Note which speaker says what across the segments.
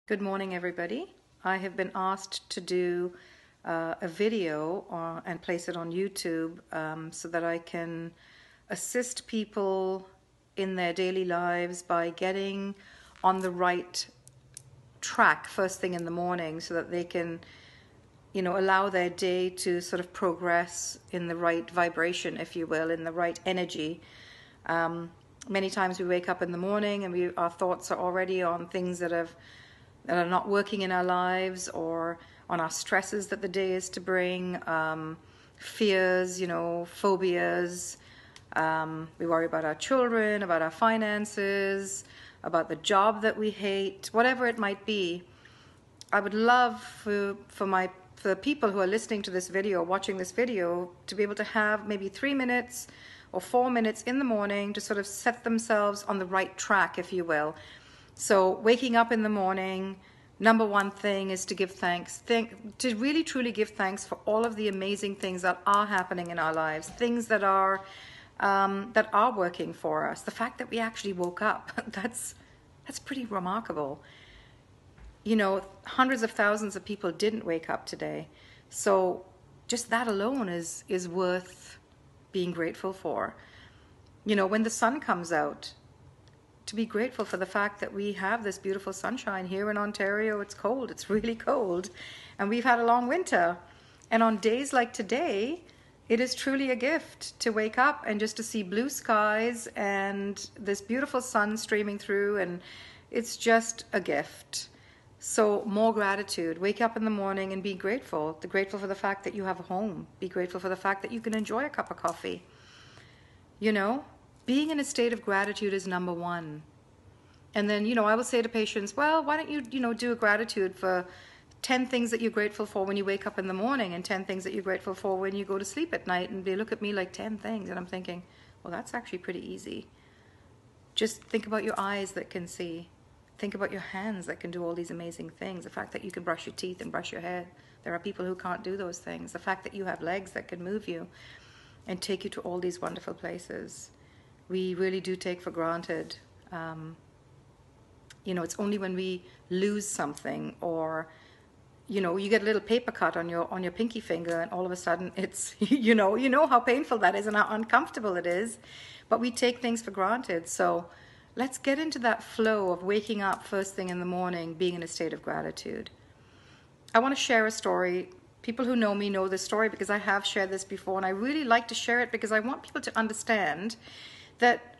Speaker 1: Good morning, everybody. I have been asked to do a video and place it on YouTube so that I can assist people in their daily lives by getting on the right track first thing in the morning so that they can, allow their day to sort of progress in the right vibration, if you will, in the right energy. Many times we wake up in the morning and our thoughts are already on things that are not working in our lives, or on our stresses that the day is to bring, fears, phobias. We worry about our children, about our finances, about the job that we hate, whatever it might be. I would love for the people who are listening to this video, watching this video, to be able to have maybe 3 minutes or 4 minutes in the morning to sort of set themselves on the right track, if you will. So waking up in the morning, number one thing is to give thanks, to really truly give thanks for all of the amazing things that are happening in our lives, things that are working for us. The fact that we actually woke up, that's pretty remarkable. Hundreds of thousands of people didn't wake up today. So just that alone is worth being grateful for. When the sun comes out, to be grateful for the fact that we have this beautiful sunshine here in Ontario. It's cold, it's really cold, and we've had a long winter. And on days like today, it is truly a gift to wake up and just to see blue skies and this beautiful sun streaming through, and it's just a gift. So more gratitude. Wake up in the morning and be grateful. Grateful for the fact that you have a home. Be grateful for the fact that you can enjoy a cup of coffee. Being in a state of gratitude is number one. And then, I will say to patients, well, why don't you, do a gratitude for 10 things that you're grateful for when you wake up in the morning, and 10 things that you're grateful for when you go to sleep at night. And they look at me like 10 things. And I'm thinking, well, that's actually pretty easy. Just think about your eyes that can see. Think about your hands that can do all these amazing things. The fact that you can brush your teeth and brush your hair. There are people who can't do those things. The fact that you have legs that can move you and take you to all these wonderful places. We really do take for granted. It's only when we lose something, or you get a little paper cut on your pinky finger, and all of a sudden it's you know how painful that is and how uncomfortable it is, but we take things for granted. So let's get into that flow of waking up first thing in the morning, being in a state of gratitude. I want to share a story. People who know me know this story because I have shared this before, and I really like to share it because I want people to understand that,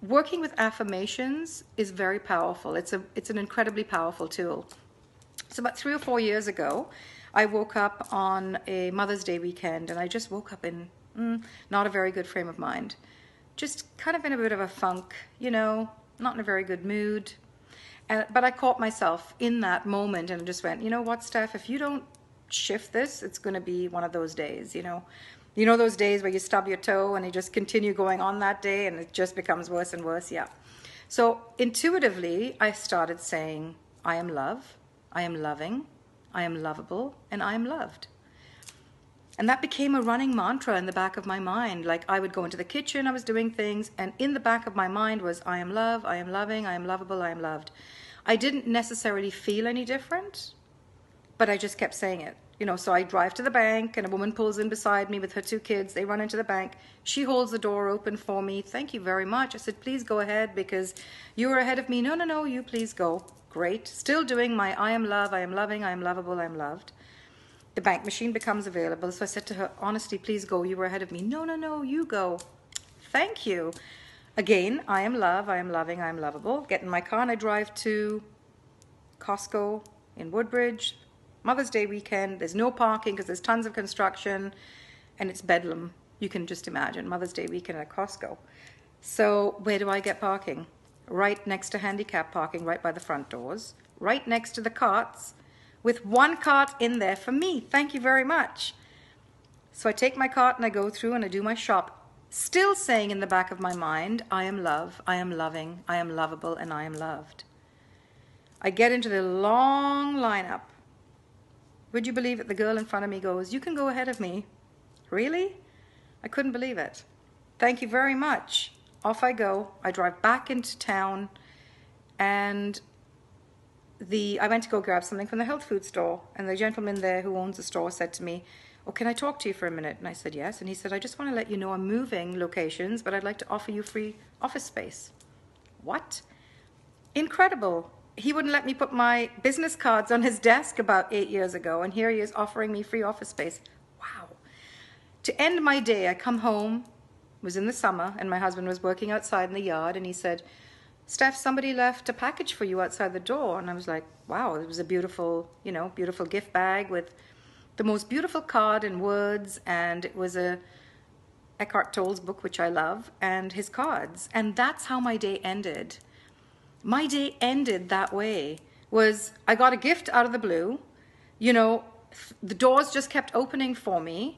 Speaker 1: working with affirmations is very powerful. It's an incredibly powerful tool. So about 3 or 4 years ago, I woke up on a Mother's Day weekend, and I just woke up in not a very good frame of mind. Just kind of in a bit of a funk, not in a very good mood. But I caught myself in that moment and just went, you know what, Steph, if you don't shift this, it's going to be one of those days, those days where you stub your toe and you just continue going on that day and it just becomes worse and worse. Yeah. So intuitively, I started saying, I am love, I am loving, I am lovable, and I am loved. And that became a running mantra in the back of my mind. Like, I would go into the kitchen, I was doing things, and in the back of my mind was, I am love, I am loving, I am lovable, I am loved. I didn't necessarily feel any different, but I just kept saying it. So I drive to the bank, and a woman pulls in beside me with her 2 kids. They run into the bank. She holds the door open for me. Thank you very much. I said, please go ahead because you were ahead of me. No, you please go. Great. Still doing my I am love, I am loving, I am lovable, I am loved. The bank machine becomes available. So I said to her, honestly, please go. You were ahead of me. No, you go. Thank you. Again, I am love, I am loving, I am lovable. Get in my car and I drive to Costco in Woodbridge. Mother's Day weekend. There's no parking because there's tons of construction, and it's bedlam. You can just imagine Mother's Day weekend at Costco. So where do I get parking? Right next to handicap parking, right by the front doors, right next to the carts, with 1 cart in there for me. Thank you very much. So I take my cart and I go through and I do my shop, still saying in the back of my mind, I am love, I am loving, I am lovable, and I am loved. I get into the long lineup. Would you believe it? The girl in front of me goes, you can go ahead of me. Really? I couldn't believe it. Thank you very much. Off I go. I drive back into town, and I went to go grab something from the health food store, and the gentleman there who owns the store said to me, "Oh, can I talk to you for a minute?" And I said, "Yes." And he said, "I just want to let you know I'm moving locations, but I'd like to offer you free office space." What? Incredible. He wouldn't let me put my business cards on his desk about 8 years ago, and here he is offering me free office space. Wow. To end my day, I come home, it was in the summer, and my husband was working outside in the yard, and he said, "Steph, somebody left a package for you outside the door." And I was like, wow, it was a beautiful, beautiful gift bag with the most beautiful card and words, and it was a Eckhart Tolle's book, which I love, and his cards. And that's how my day ended. My day ended that way. I got a gift out of the blue, the doors just kept opening for me.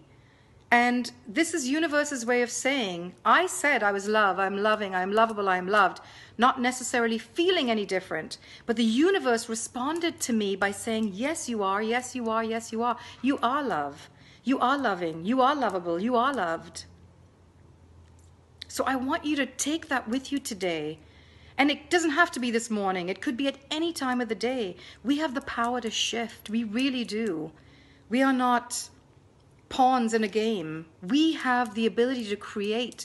Speaker 1: And this is universe's way of saying, I said I was love, I'm loving, I'm lovable, I'm loved, not necessarily feeling any different. But the universe responded to me by saying, yes, you are, yes, you are, yes, you are. You are love. You are loving. You are lovable. You are loved. So I want you to take that with you today. And it doesn't have to be this morning. It could be at any time of the day. We have the power to shift. We really do. We are not pawns in a game. We have the ability to create